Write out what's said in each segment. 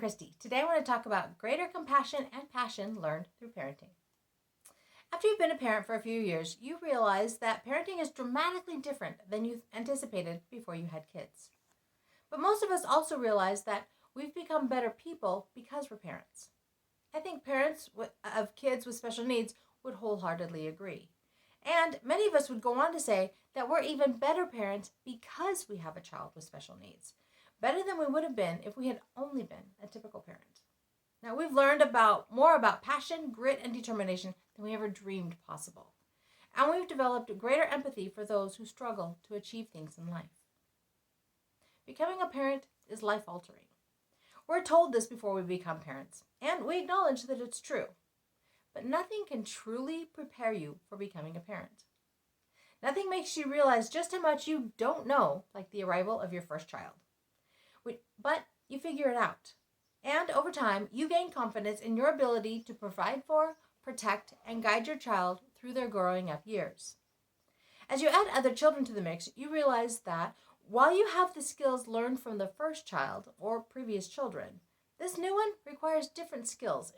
Christy. Today I want to talk about greater compassion and passion learned through parenting. After you've been a parent for a few years, you realize that parenting is dramatically different than you anticipated before you had kids. But most of us also realize that we've become better people because we're parents. I think parents of kids with special needs would wholeheartedly agree. And many of us would go on to say that we're even better parents because we have a child with special needs. Better than we would have been if we had only been a typical parent. Now, we've learned more about passion, grit, and determination than we ever dreamed possible. And we've developed greater empathy for those who struggle to achieve things in life. Becoming a parent is life-altering. We're told this before we become parents, and we acknowledge that it's true. But nothing can truly prepare you for becoming a parent. Nothing makes you realize just how much you don't know, like the arrival of your first child. But you figure it out. And over time, you gain confidence in your ability to provide for, protect, and guide your child through their growing up years. As you add other children to the mix, you realize that while you have the skills learned from the first child or previous children, this new one requires different skills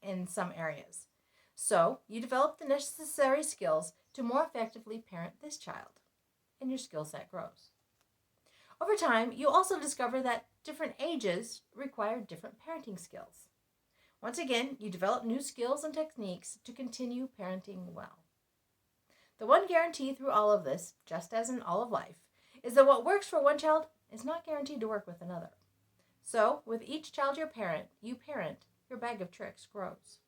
in some areas. So you develop the necessary skills to more effectively parent this child, and your skill set grows. Over time, you also discover that different ages require different parenting skills. Once again, you develop new skills and techniques to continue parenting well. The one guarantee through all of this, just as in all of life, is that what works for one child is not guaranteed to work with another. So, with each child you parent, your bag of tricks grows.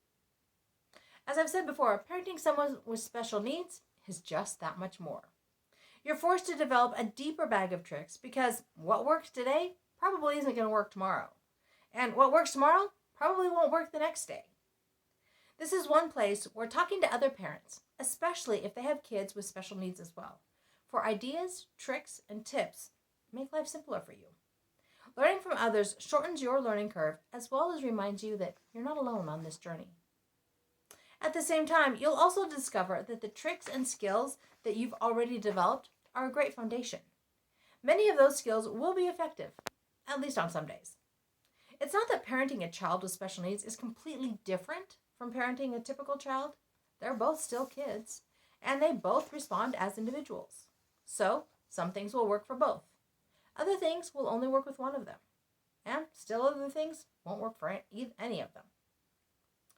As I've said before, parenting someone with special needs is just that much more. You're forced to develop a deeper bag of tricks because what works today probably isn't going to work tomorrow. And what works tomorrow probably won't work the next day. This is one place where talking to other parents, especially if they have kids with special needs as well, for ideas, tricks, and tips make life simpler for you. Learning from others shortens your learning curve as well as reminds you that you're not alone on this journey. At the same time, you'll also discover that the tricks and skills that you've already developed are a great foundation. Many of those skills will be effective, at least on some days. It's not that parenting a child with special needs is completely different from parenting a typical child. They're both still kids, and they both respond as individuals. So, some things will work for both. Other things will only work with one of them. And still other things won't work for any of them.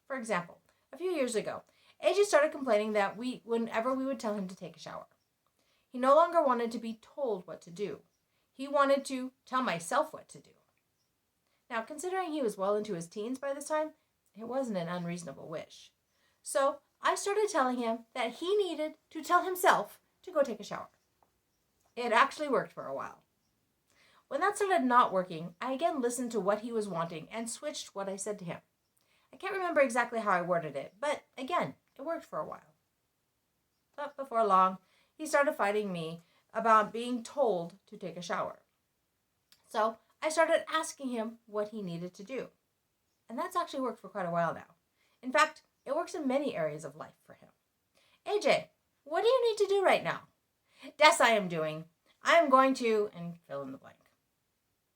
For example, a few years ago, AJ started complaining that whenever we would tell him to take a shower. He no longer wanted to be told what to do. He wanted to tell myself what to do. Now, considering he was well into his teens by this time, it wasn't an unreasonable wish. So, I started telling him that he needed to tell himself to go take a shower. It actually worked for a while. When that started not working, I again listened to what he was wanting and switched what I said to him. I can't remember exactly how I worded it, but again, it worked for a while. But before long, he started fighting me about being told to take a shower. So I started asking him what he needed to do. And that's actually worked for quite a while now. In fact, it works in many areas of life for him. AJ, what do you need to do right now? Des, I am doing. I am going to, and fill in the blank.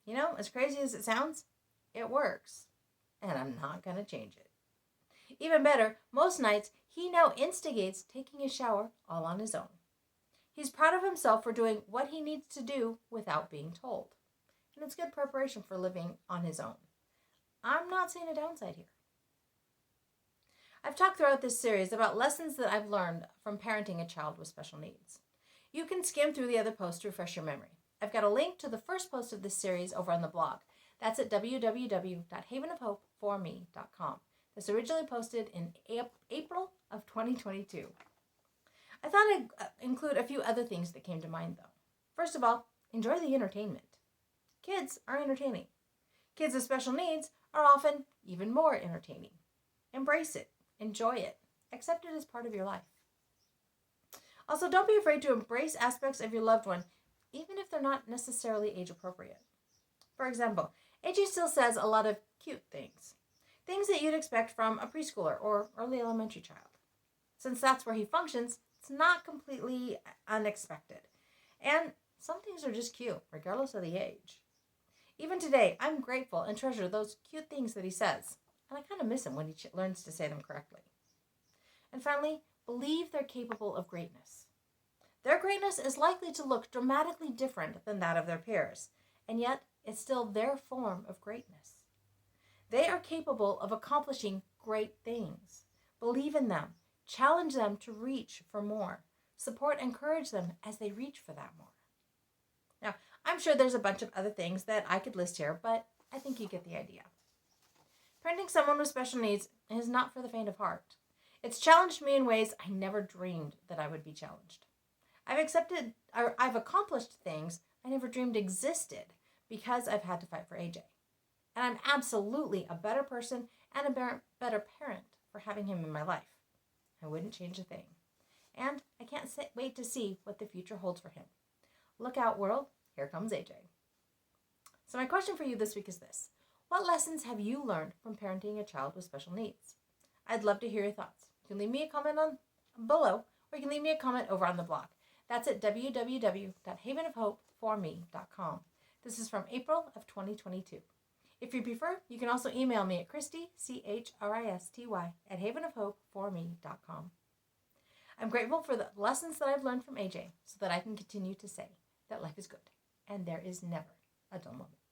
You know, as crazy as it sounds, it works. And I'm not going to change it. Even better, most nights, he now instigates taking a shower all on his own. He's proud of himself for doing what he needs to do without being told. And it's good preparation for living on his own. I'm not seeing a downside here. I've talked throughout this series about lessons that I've learned from parenting a child with special needs. You can skim through the other posts to refresh your memory. I've got a link to the first post of this series over on the blog. That's at www.havenofhopeforme.com. This originally posted in April of 2022. I thought I'd include a few other things that came to mind, though. First of all, enjoy the entertainment. Kids are entertaining. Kids with special needs are often even more entertaining. Embrace it. Enjoy it. Accept it as part of your life. Also, don't be afraid to embrace aspects of your loved one, even if they're not necessarily age appropriate. For example, AJ still says a lot of cute things. Things that you'd expect from a preschooler or early elementary child. Since that's where he functions, it's not completely unexpected. And some things are just cute, regardless of the age. Even today, I'm grateful and treasure those cute things that he says. And I kind of miss him when he learns to say them correctly. And finally, believe they're capable of greatness. Their greatness is likely to look dramatically different than that of their peers, and yet it's still their form of greatness. They are capable of accomplishing great things. Believe in them, challenge them to reach for more, support and encourage them as they reach for that more. Now, I'm sure there's a bunch of other things that I could list here, but I think you get the idea. Parenting someone with special needs is not for the faint of heart. It's challenged me in ways I never dreamed that I would be challenged. I've accomplished things I never dreamed existed because I've had to fight for AJ. And I'm absolutely a better person and a better parent for having him in my life. I wouldn't change a thing. And I can't wait to see what the future holds for him. Look out, world. Here comes AJ. So my question for you this week is this. What lessons have you learned from parenting a child with special needs? I'd love to hear your thoughts. You can leave me a comment on below, or you can leave me a comment over on the blog. That's at www.havenofhopeforme.com. This is from April of 2022. If you prefer, you can also email me at Christy, CHRISTY, at havenofhopeforme.com. I'm grateful for the lessons that I've learned from AJ so that I can continue to say that life is good and there is never a dull moment.